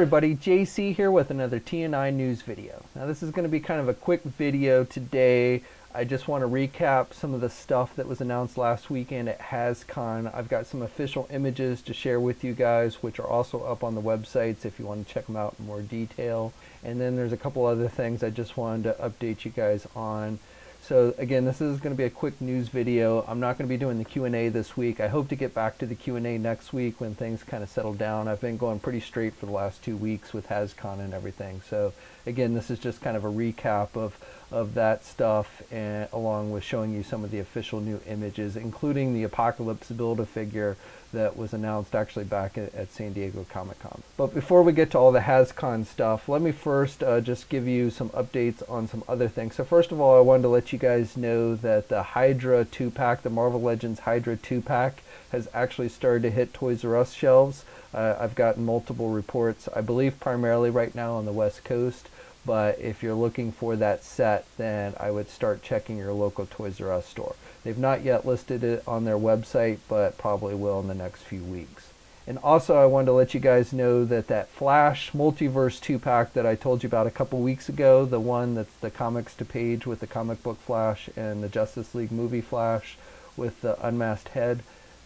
everybody, JC here with another TNINews video. Now this is going to be kind of a quick video today. I just want to recap some of the stuff that was announced last weekend at Hascon. I've got some official images to share with you guys, which are also up on the websites if you want to check them out in more detail. And then there's a couple other things I just wanted to update you guys on. So again, this is going to be a quick news video. I'm not going to be doing the Q&A this week. I hope to get back to the Q&A next week when things kind of settle down. I've been going pretty straight for the last 2 weeks with Hascon and everything. So again, this is just kind of a recap of that stuff, and along with showing you some of the official new images, including the Apocalypse Build-A-Figure that was announced actually back at San Diego Comic-Con. But before we get to all the Hascon stuff, let me first just give you some updates on some other things. So first of all, I wanted to let you guys know that the Hydra 2-pack, the Marvel Legends Hydra 2-pack, has actually started to hit Toys R Us shelves. I've gotten multiple reports, I believe primarily right now on the West Coast, but if you're looking for that set, then I would start checking your local Toys R Us store. They've not yet listed it on their website, but probably will in the next few weeks. And also I wanted to let you guys know that that Flash Multiverse 2-pack that I told you about a couple weeks ago, the one that's the comics to page with the comic book Flash and the Justice League movie Flash with the unmasked head,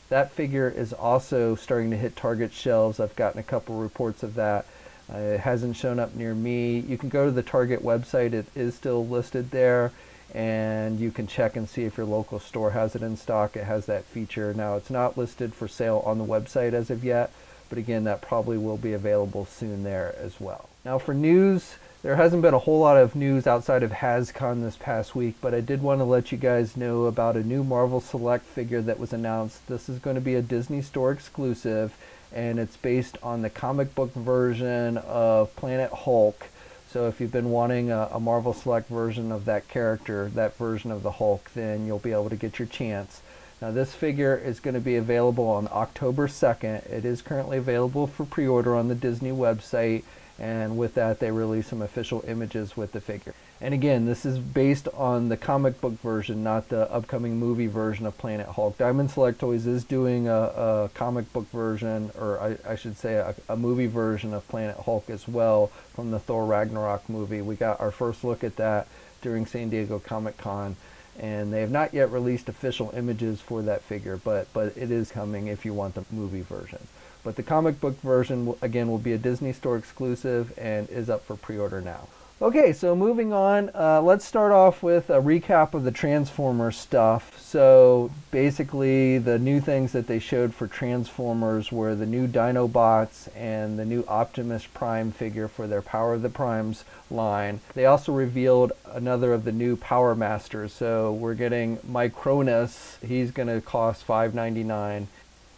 that figure is also starting to hit Target shelves. I've gotten a couple reports of that. It hasn't shown up near me. You can go to the Target website. It is still listed there, and you can check and see if your local store has it in stock. It has that feature. Now, it's not listed for sale on the website as of yet, but again, that probably will be available soon there as well. Now for news, there hasn't been a whole lot of news outside of Hascon this past week, but I did want to let you guys know about a new Marvel Select figure that was announced. This is going to be a Disney Store exclusive, and it's based on the comic book version of Planet Hulk. So if you've been wanting a Marvel Select version of that character, that version of the Hulk, then you'll be able to get your chance. Now this figure is going to be available on October 2nd. It is currently available for pre-order on the Disney website, and with that they release some official images with the figure. And again, this is based on the comic book version, not the upcoming movie version of Planet Hulk. Diamond Select Toys is doing a comic book version, or I should say a movie version of Planet Hulk as well from the Thor Ragnarok movie. We got our first look at that during San Diego Comic-Con, and they have not yet released official images for that figure, but it is coming if you want the movie version. But the comic book version, again, will be a Disney Store exclusive and is up for pre-order now. Okay, so moving on, let's start off with a recap of the Transformers stuff. So basically the new things that they showed for Transformers were the new Dinobots and the new Optimus Prime figure for their Power of the Primes line. They also revealed another of the new Power Masters. So we're getting Micronus. He's going to cost $5.99.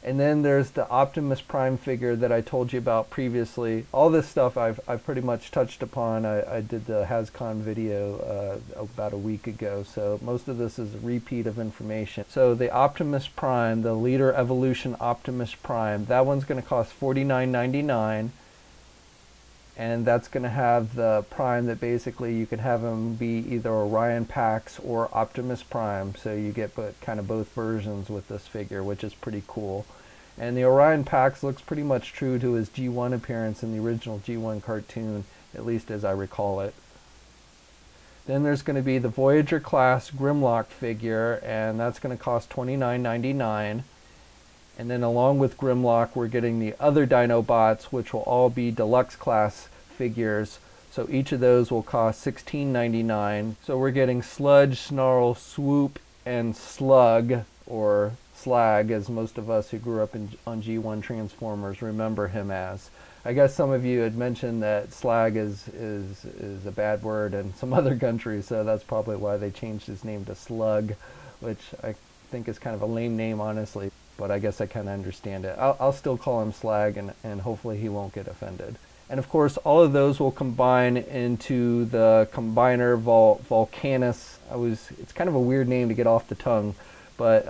And then there's the Optimus Prime figure that I told you about previously. All this stuff I've pretty much touched upon. I did the Hascon video about a week ago, so most of this is a repeat of information. So the Optimus Prime, the Leader Evolution Optimus Prime, that one's going to cost $49.99. And that's going to have the Prime that basically you can have him be either Orion Pax or Optimus Prime. So you get kind of both versions with this figure, which is pretty cool. And the Orion Pax looks pretty much true to his G1 appearance in the original G1 cartoon, at least as I recall it. Then there's going to be the Voyager class Grimlock figure, and that's going to cost $29.99. And then along with Grimlock, we're getting the other Dinobots, which will all be deluxe class figures. So each of those will cost $16.99. So we're getting Sludge, Snarl, Swoop, and Slug, or Slag, as most of us who grew up on G1 Transformers remember him as. I guess some of you had mentioned that Slag is a bad word in some other countries, so that's probably why they changed his name to Slug, which I think is kind of a lame name, honestly. But I guess I kind of understand it. I'll still call him Slag, and hopefully he won't get offended. And of course, all of those will combine into the Combiner Volcanus. It's kind of a weird name to get off the tongue, but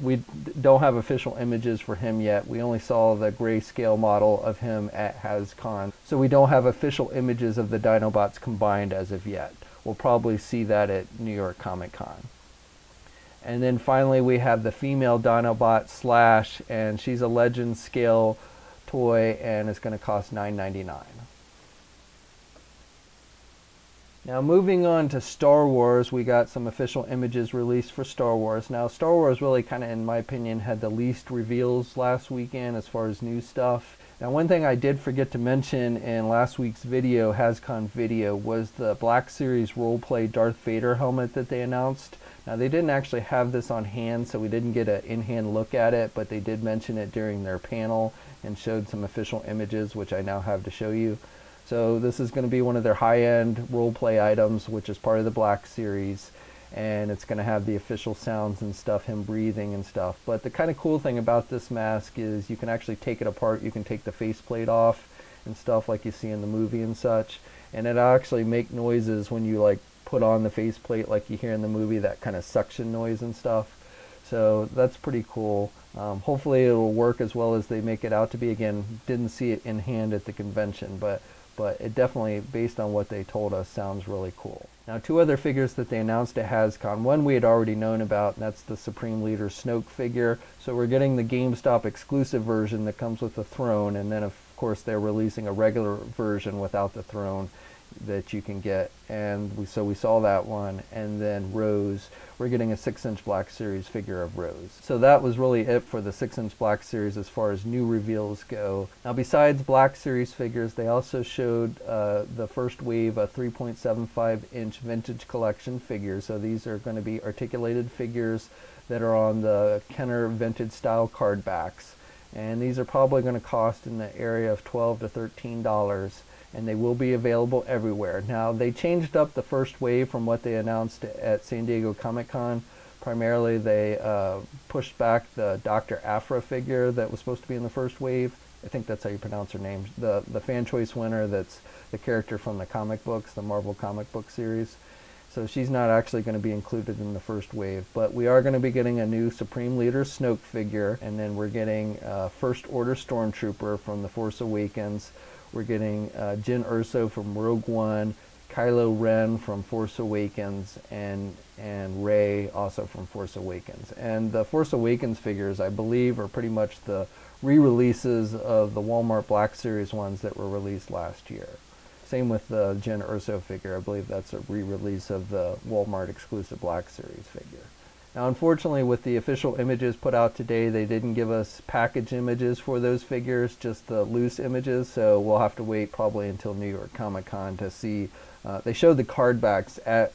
we don't have official images for him yet. We only saw the grayscale model of him at Hascon, so we don't have official images of the Dinobots combined as of yet. We'll probably see that at New York Comic Con. And then finally we have the female Dinobot Slash, and she's a Legend scale toy and it's going to cost $9.99. Now moving on to Star Wars, we got some official images released for Star Wars. Now Star Wars really kind of, in my opinion, had the least reveals last weekend as far as new stuff. Now one thing I did forget to mention in last week's video, Hascon video, was the Black Series roleplay Darth Vader helmet that they announced. Now they didn't actually have this on hand, so we didn't get an in-hand look at it, but they did mention it during their panel and showed some official images, which I now have to show you. So this is going to be one of their high-end role-play items, which is part of the Black Series, and it's going to have the official sounds and stuff, him breathing and stuff. But the kind of cool thing about this mask is you can actually take it apart. You can take the faceplate off and stuff like you see in the movie and such, and it'll actually make noises when you like put on the faceplate like you hear in the movie, that kind of suction noise and stuff. So that's pretty cool. Hopefully it will work as well as they make it out to be. Again, didn't see it in hand at the convention, but it definitely, based on what they told us, sounds really cool. Now, two other figures that they announced at Hascon. One we had already known about, and that's the Supreme Leader Snoke figure. So we're getting the GameStop exclusive version that comes with the throne, and then of course they're releasing a regular version without the throne that you can get, and so we saw that one. And then Rose, we're getting a 6-inch Black Series figure of Rose. So that was really it for the 6-inch Black Series as far as new reveals go. Now besides Black Series figures, they also showed the first wave of 3.75-inch vintage collection figures. So these are going to be articulated figures that are on the Kenner vintage style card backs, and these are probably going to cost in the area of $12 to $13. And they will be available everywhere. Now, they changed up the first wave from what they announced at San Diego Comic-Con. Primarily, they pushed back the Dr. Aphra figure that was supposed to be in the first wave. I think that's how you pronounce her name. The fan choice winner, that's the character from the comic books, the Marvel comic book series. So she's not actually going to be included in the first wave. But we are going to be getting a new Supreme Leader Snoke figure, and then we're getting First Order Stormtrooper from The Force Awakens. We're getting Jyn Erso from Rogue One, Kylo Ren from Force Awakens, and Rey also from Force Awakens. And the Force Awakens figures, I believe, are pretty much the re-releases of the Walmart Black Series ones that were released last year. Same with the Jyn Erso figure. I believe that's a re-release of the Walmart exclusive Black Series figure. Now, unfortunately, with the official images put out today, they didn't give us package images for those figures, just the loose images, so we'll have to wait probably until New York Comic Con to see. They showed the card backs at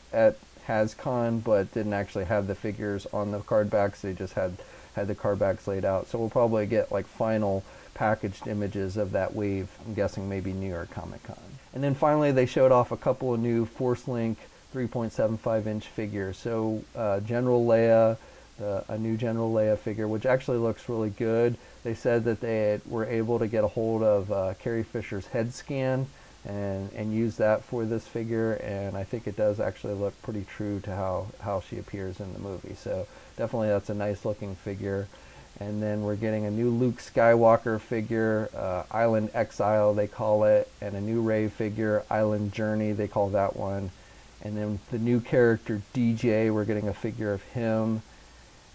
Hascon, but didn't actually have the figures on the card backs. They just had the card backs laid out, so we'll probably get like final packaged images of that wave. I'm guessing maybe New York Comic Con. And then finally, they showed off a couple of new Force Link 3.75-inch figure. So General Leia, a new General Leia figure, which actually looks really good. They said that they were able to get a hold of Carrie Fisher's head scan and use that for this figure, and I think it does actually look pretty true to how she appears in the movie. So definitely that's a nice looking figure. And then we're getting a new Luke Skywalker figure, Island Exile they call it, and a new Rey figure, Island Journey they call that one. And then the new character DJ, we're getting a figure of him.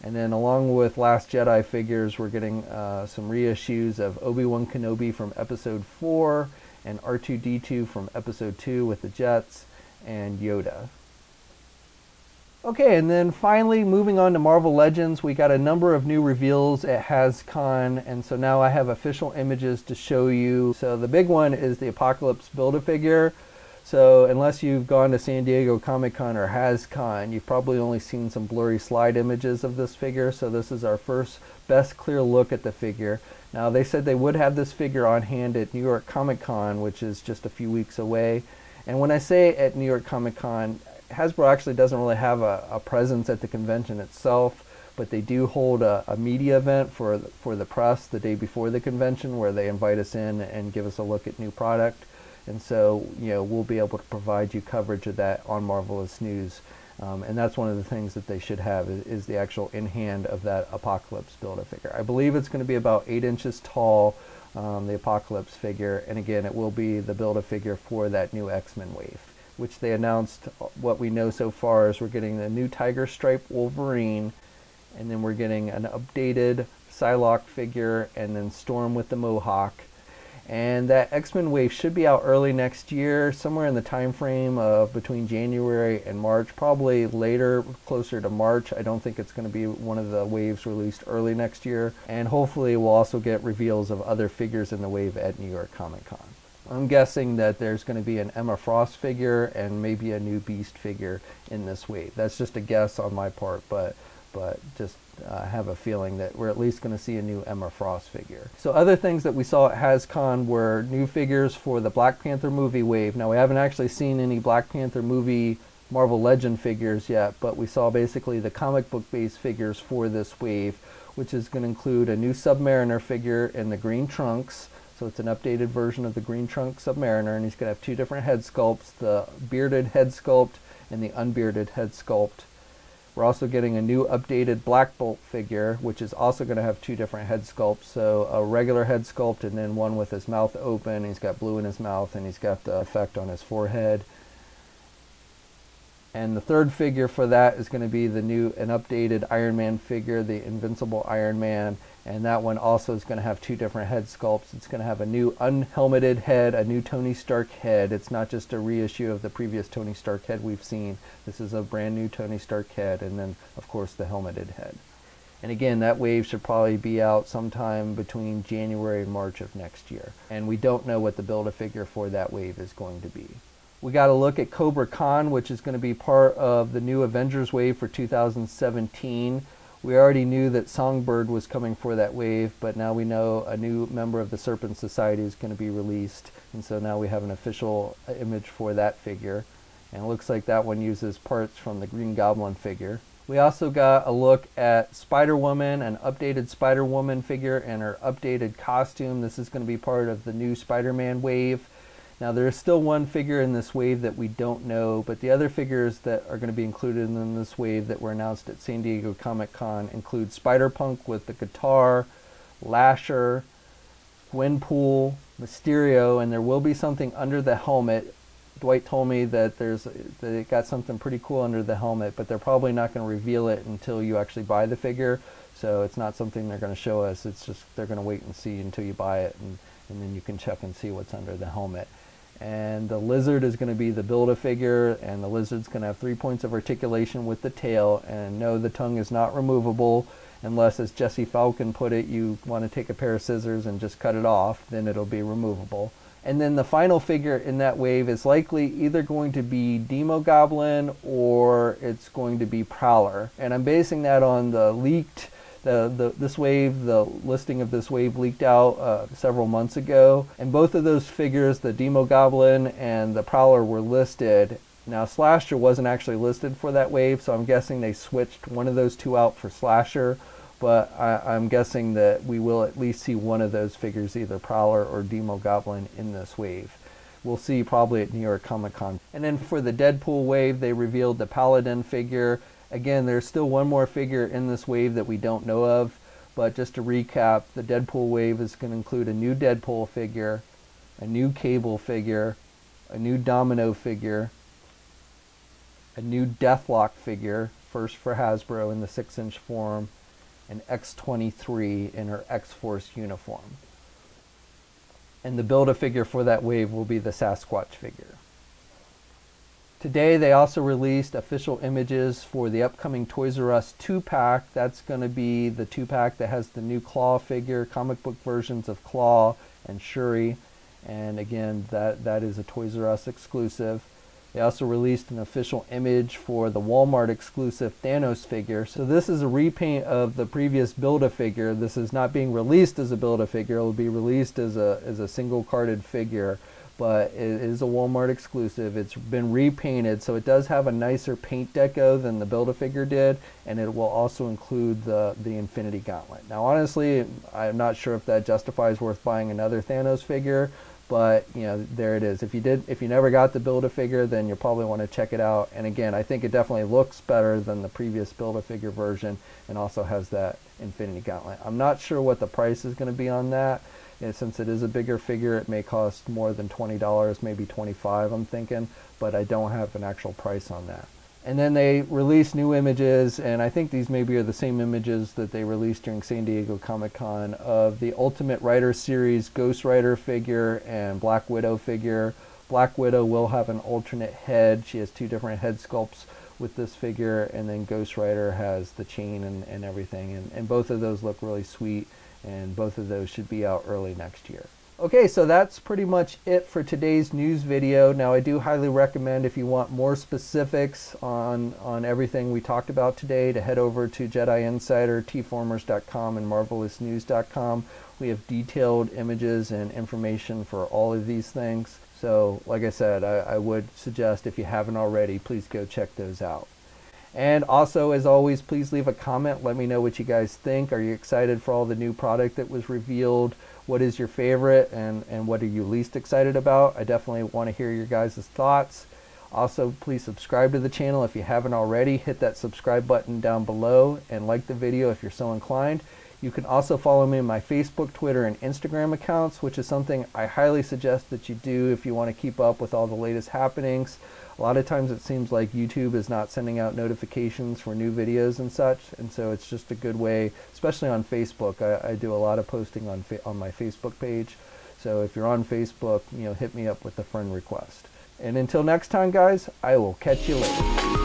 And then along with Last Jedi figures, we're getting some reissues of Obi-Wan Kenobi from Episode 4 and R2-D2 from Episode 2 with the Jets and Yoda. Okay, and then finally moving on to Marvel Legends, we got a number of new reveals at Hascon, and so now I have official images to show you. So the big one is the Apocalypse Build-A-Figure. So unless you've gone to San Diego Comic-Con or Hascon, you've probably only seen some blurry slide images of this figure. So this is our first best clear look at the figure. Now they said they would have this figure on hand at New York Comic-Con, which is just a few weeks away. And when I say at New York Comic-Con, Hasbro actually doesn't really have a presence at the convention itself, but they do hold a media event for the press the day before the convention, where they invite us in and give us a look at new product. And so, you know, we'll be able to provide you coverage of that on Marvelous News. And that's one of the things that they should have is the actual in hand of that Apocalypse Build-A-Figure. I believe it's going to be about 8 inches tall, the Apocalypse figure. And again, it will be the Build-A-Figure for that new X-Men wave, which they announced. What we know so far is we're getting the new Tiger Stripe Wolverine, and then we're getting an updated Psylocke figure, and then Storm with the Mohawk. And that X-Men wave should be out early next year, somewhere in the time frame of between January and March, probably later, closer to March. I don't think it's going to be one of the waves released early next year. And hopefully we'll also get reveals of other figures in the wave at New York Comic Con. I'm guessing that there's going to be an Emma Frost figure and maybe a new Beast figure in this wave. That's just a guess on my part, but just have a feeling that we're at least going to see a new Emma Frost figure. So other things that we saw at Hascon were new figures for the Black Panther movie wave. Now we haven't actually seen any Black Panther movie Marvel Legend figures yet, but we saw basically the comic book based figures for this wave, which is going to include a new Submariner figure in the green trunks. So it's an updated version of the green trunk Submariner, and he's going to have two different head sculpts, the bearded head sculpt and the unbearded head sculpt. We're also getting a new updated Black Bolt figure, which is also going to have two different head sculpts. So a regular head sculpt and then one with his mouth open. He's got blue in his mouth and he's got the effect on his forehead. And the third figure for that is going to be an updated Iron Man figure, the Invincible Iron Man. And that one also is going to have two different head sculpts. It's going to have a new unhelmeted head, a new Tony Stark head. It's not just a reissue of the previous Tony Stark head we've seen. This is a brand new Tony Stark head, and then, of course, the helmeted head. And again, that wave should probably be out sometime between January and March of next year. And we don't know what the Build-A-Figure for that wave is going to be. We got to look at Cobra Khan, which is going to be part of the new Avengers wave for 2017. We already knew that Songbird was coming for that wave, but now we know a new member of the Serpent Society is going to be released, and so now we have an official image for that figure. And it looks like that one uses parts from the Green Goblin figure. We also got a look at Spider-Woman, an updated Spider-Woman figure and her updated costume. This is going to be part of the new Spider-Man wave. Now there is still one figure in this wave that we don't know, but the other figures that are going to be included in this wave that were announced at San Diego Comic-Con include Spider-Punk with the guitar, Lasher, Gwenpool, Mysterio, and there will be something under the helmet. Dwight told me that they got something pretty cool under the helmet, but they're probably not going to reveal it until you actually buy the figure. So it's not something they're going to show us. It's just they're going to wait and see until you buy it, and then you can check and see what's under the helmet. And the lizard is going to be the Build-A-Figure, and the lizard's going to have 3 points of articulation with the tail. And no, the tongue is not removable unless, as Jesse Falcon put it, you want to take a pair of scissors and just cut it off, then it'll be removable. And then the final figure in that wave is likely either going to be Demogoblin or it's going to be Prowler. And I'm basing that on the leaked this wave, the listing of this wave leaked out several months ago, and both of those figures, the Demogoblin and the Prowler, were listed. Now Slasher wasn't actually listed for that wave, so I'm guessing they switched one of those two out for Slasher, but I'm guessing that we will at least see one of those figures, either Prowler or Demogoblin, in this wave. We'll see probably at New York Comic Con. And then for the Deadpool wave, they revealed the Paladin figure. Again, there's still one more figure in this wave that we don't know of, but just to recap, the Deadpool wave is going to include a new Deadpool figure, a new Cable figure, a new Domino figure, a new Deathlock figure, first for Hasbro in the 6-inch form, and X-23 in her X-Force uniform. And the Build-A-Figure for that wave will be the Sasquatch figure. Today they also released official images for the upcoming Toys R Us 2-pack. That's going to be the 2-pack that has the new Claw figure, comic book versions of Claw and Shuri. And again, that is a Toys R Us exclusive. They also released an official image for the Walmart exclusive Thanos figure. So this is a repaint of the previous Build-A-Figure. This is not being released as a Build-A-Figure. It will be released as a single carded figure, but it is a Walmart exclusive. It's been repainted, so it does have a nicer paint deco than the Build-A-Figure did, and it will also include the Infinity Gauntlet. Now honestly, I'm not sure if that justifies worth buying another Thanos figure, but you know, there it is. If you never got the Build-A-Figure, then you'll probably want to check it out. And again, I think it definitely looks better than the previous Build-A-Figure version, and also has that Infinity Gauntlet. I'm not sure what the price is going to be on that. And since it is a bigger figure, it may cost more than $20, maybe $25, I'm thinking, but I don't have an actual price on that. And then they released new images, and I think these maybe are the same images that they released during San Diego Comic-Con, of the Ultimate Rider series Ghost Rider figure and Black Widow figure. Black Widow will have an alternate head. She has two different head sculpts with this figure, and then Ghost Rider has the chain and everything. And both of those look really sweet, and both of those should be out early next year. Okay, so that's pretty much it for today's news video. Now, I do highly recommend, if you want more specifics on everything we talked about today, to head over to Jedi Insider, tformers.com, and marvelousnews.com. We have detailed images and information for all of these things. So, like I said, I would suggest, if you haven't already, please go check those out. And also, as always, please leave a comment. Let me know what you guys think. Are you excited for all the new product that was revealed? What is your favorite, and what are you least excited about? I definitely want to hear your guys' thoughts. Also, please subscribe to the channel if you haven't already. Hit that subscribe button down below and like the video if you're so inclined. You can also follow me on my Facebook, Twitter, and Instagram accounts, which is something I highly suggest that you do if you want to keep up with all the latest happenings. A lot of times it seems like YouTube is not sending out notifications for new videos and such, and so it's just a good way, especially on Facebook. I do a lot of posting on my Facebook page, so if you're on Facebook, hit me up with a friend request. And until next time, guys, I will catch you later.